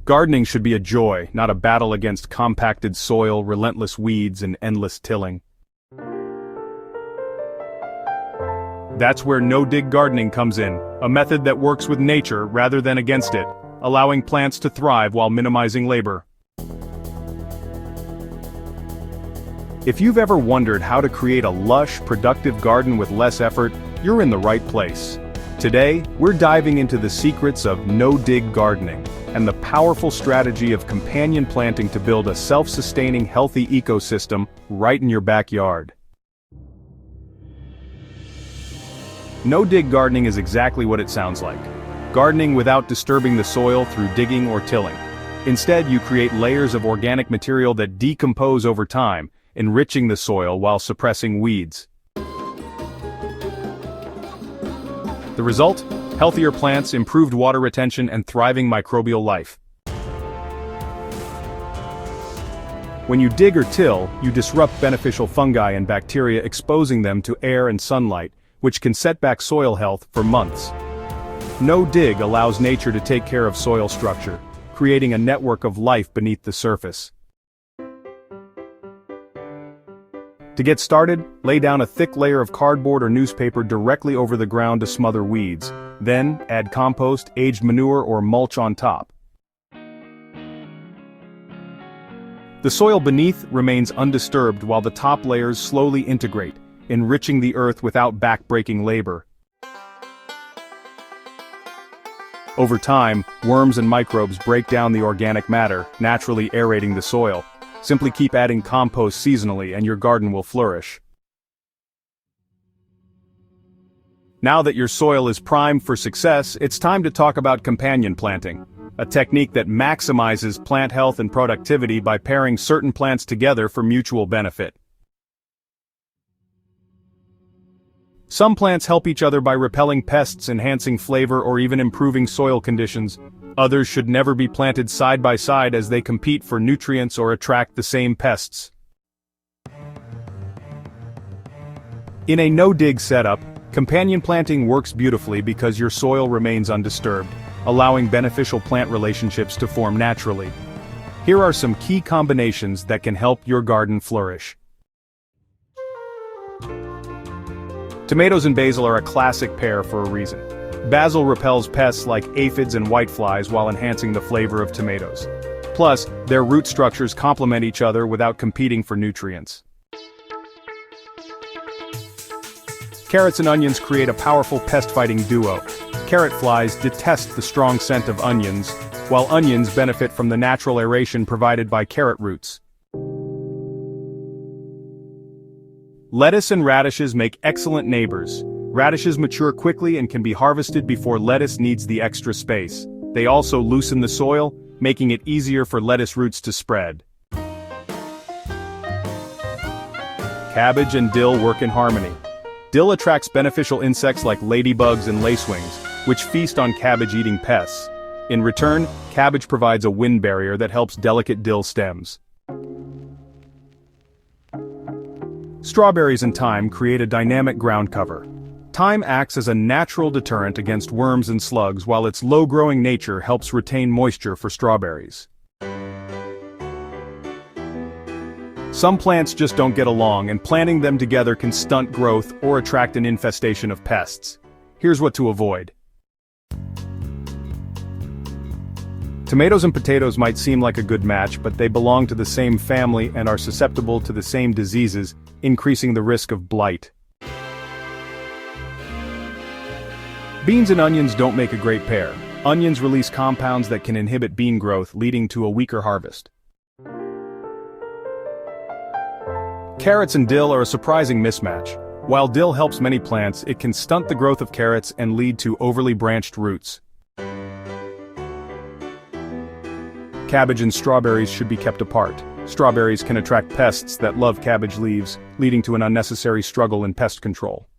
Gardening should be a joy, not a battle against compacted soil, relentless weeds, and endless tilling. That's where no-dig gardening comes in, a method that works with nature rather than against it, allowing plants to thrive while minimizing labor. If you've ever wondered how to create a lush, productive garden with less effort, you're in the right place. Today, we're diving into the secrets of no-dig gardening and the powerful strategy of companion planting to build a self-sustaining, healthy ecosystem right in your backyard. No-dig gardening is exactly what it sounds like. Gardening without disturbing the soil through digging or tilling. Instead, you create layers of organic material that decompose over time, enriching the soil while suppressing weeds. The result? Healthier plants, improved water retention, and thriving microbial life. When you dig or till, you disrupt beneficial fungi and bacteria, exposing them to air and sunlight, which can set back soil health for months. No-dig allows nature to take care of soil structure, creating a network of life beneath the surface. To get started, lay down a thick layer of cardboard or newspaper directly over the ground to smother weeds. Then, add compost, aged manure, or mulch on top. The soil beneath remains undisturbed while the top layers slowly integrate, enriching the earth without back-breaking labor. Over time, worms and microbes break down the organic matter, naturally aerating the soil. Simply keep adding compost seasonally and your garden will flourish. Now that your soil is primed for success, it's time to talk about companion planting, a technique that maximizes plant health and productivity by pairing certain plants together for mutual benefit. Some plants help each other by repelling pests, enhancing flavor, or even improving soil conditions. Others should never be planted side by side as they compete for nutrients or attract the same pests. In a no-dig setup, companion planting works beautifully because your soil remains undisturbed, allowing beneficial plant relationships to form naturally. Here are some key combinations that can help your garden flourish. Tomatoes and basil are a classic pair for a reason. Basil repels pests like aphids and whiteflies while enhancing the flavor of tomatoes. Plus, their root structures complement each other without competing for nutrients. Carrots and onions create a powerful pest-fighting duo. Carrot flies detest the strong scent of onions, while onions benefit from the natural aeration provided by carrot roots. Lettuce and radishes make excellent neighbors. Radishes mature quickly and can be harvested before lettuce needs the extra space. They also loosen the soil, making it easier for lettuce roots to spread. Cabbage and dill work in harmony. Dill attracts beneficial insects like ladybugs and lacewings, which feast on cabbage-eating pests. In return, cabbage provides a wind barrier that helps delicate dill stems. Strawberries and thyme create a dynamic ground cover. Thyme acts as a natural deterrent against worms and slugs, while its low-growing nature helps retain moisture for strawberries. Some plants just don't get along, and planting them together can stunt growth or attract an infestation of pests. Here's what to avoid. Tomatoes and potatoes might seem like a good match, but they belong to the same family and are susceptible to the same diseases, increasing the risk of blight. Beans and onions don't make a great pair. Onions release compounds that can inhibit bean growth, leading to a weaker harvest. Carrots and dill are a surprising mismatch. While dill helps many plants, it can stunt the growth of carrots and lead to overly branched roots. Cabbage and strawberries should be kept apart. Strawberries can attract pests that love cabbage leaves, leading to an unnecessary struggle in pest control.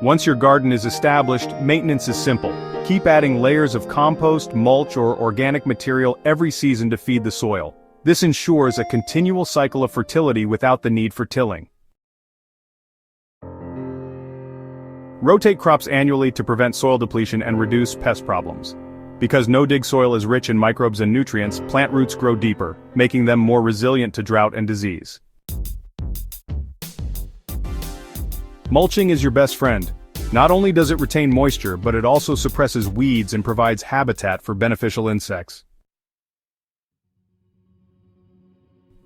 Once your garden is established, maintenance is simple. Keep adding layers of compost, mulch, or organic material every season to feed the soil. This ensures a continual cycle of fertility without the need for tilling. Rotate crops annually to prevent soil depletion and reduce pest problems. Because no-dig soil is rich in microbes and nutrients, plant roots grow deeper, making them more resilient to drought and disease. Mulching is your best friend. Not only does it retain moisture, but it also suppresses weeds and provides habitat for beneficial insects.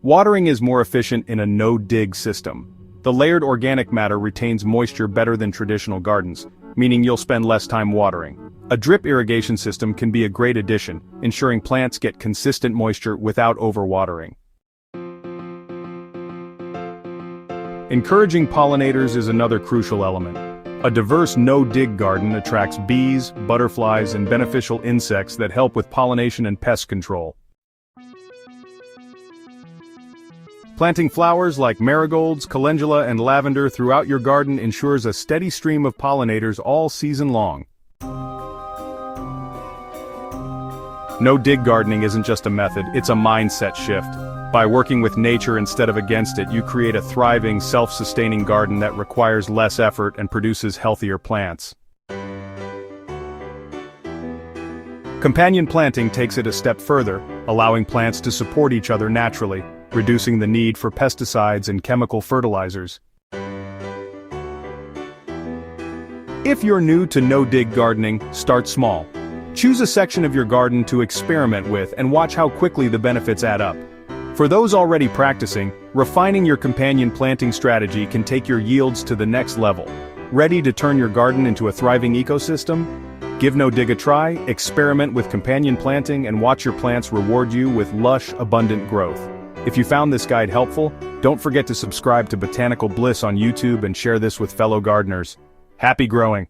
Watering is more efficient in a no-dig system. The layered organic matter retains moisture better than traditional gardens, meaning you'll spend less time watering. A drip irrigation system can be a great addition, ensuring plants get consistent moisture without overwatering. Encouraging pollinators is another crucial element. A diverse no-dig garden attracts bees, butterflies, and beneficial insects that help with pollination and pest control. Planting flowers like marigolds, calendula, and lavender throughout your garden ensures a steady stream of pollinators all season long. No-dig gardening isn't just a method, it's a mindset shift. By working with nature instead of against it, you create a thriving, self-sustaining garden that requires less effort and produces healthier plants. Companion planting takes it a step further, allowing plants to support each other naturally, reducing the need for pesticides and chemical fertilizers. If you're new to no-dig gardening, start small. Choose a section of your garden to experiment with and watch how quickly the benefits add up. For those already practicing, refining your companion planting strategy can take your yields to the next level. Ready to turn your garden into a thriving ecosystem? Give no-dig a try, experiment with companion planting, and watch your plants reward you with lush, abundant growth. If you found this guide helpful, don't forget to subscribe to Botanical Bliss on YouTube and share this with fellow gardeners. Happy growing!